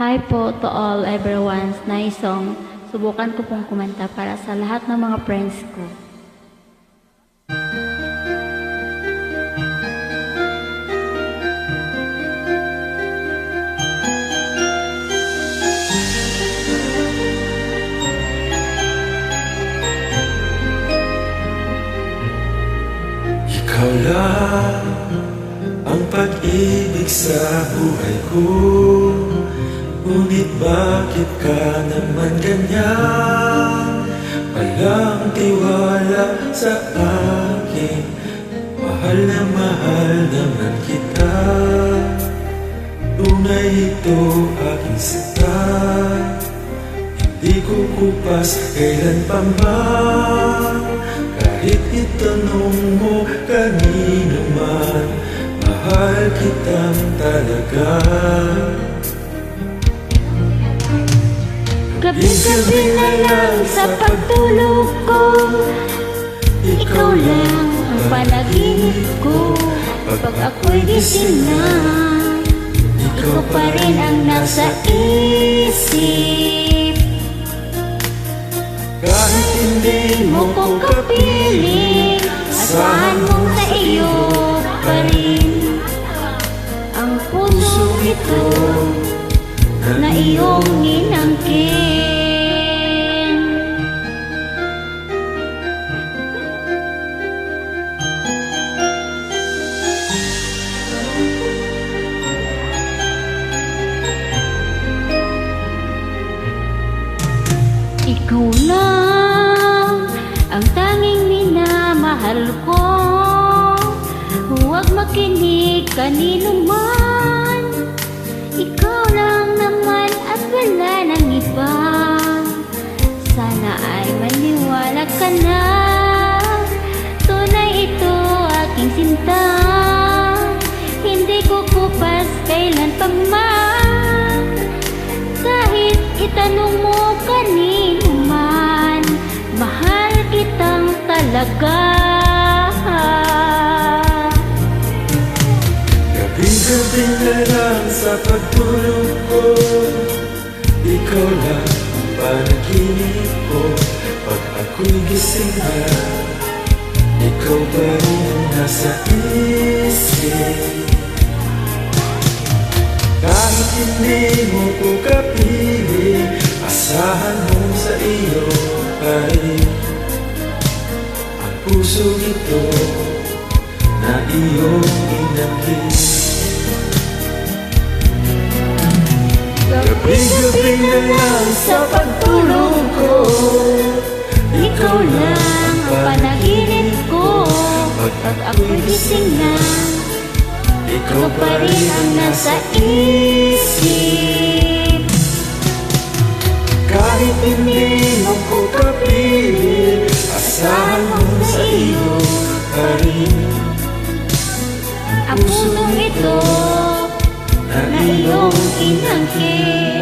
Hi po to all everyone's nice song. Subukan ko pong kumanta para sa lahat ng mga friends ko. Ikaw lang ang pag-ibig sa buhay ko. Ngunit bakit ka naman ganyan? Walang tiwala sa akin. Mahal naman kita. Tunay ito aking sita. Hindi ko kupas kailan pa man. Kahit itanong mo kanino man, mahal kitang talaga. Gabi-gabi na lang sa pagtulog ko, ikaw lang ang panaginip ko. Pag ako'y gising na, ikaw pa rin ang nasa isip. Kahit hindi Mo ko kapiling, asahan mong sa iyo pa rin ang puso ito na iyong inangkin. Ikaw lang ang tanging minamahal ko. Huwag makinig kanino man. Ikaw lang naman at wala nang iba. Sana ay maniwala ka na. Tunay ito aking sinta. Hindi ko kupas kailan pa man. Kahit itanong mo kanino man, mahal kitang talaga. gabi-gabi na lang sa pagtulog ko, ikaw lang ang panaginip ko. Pag ako'y gising na, ikaw pa rin ang nasa isip. Kahit hindi mo ko kapiling, asahan mo sa iyo pa rin ang puso ito na iyong inangkin. Gabi-gabi na lang sa pagtulog ko, Ikaw lang ang panaginip ko. Pag ako'y gising na, ikaw ikaw pa rin ang nasa isip. Kahit hindi mo ko kapiling, asahan mo sa iyo pa rin Ang pusong ito na na iyong inangkin.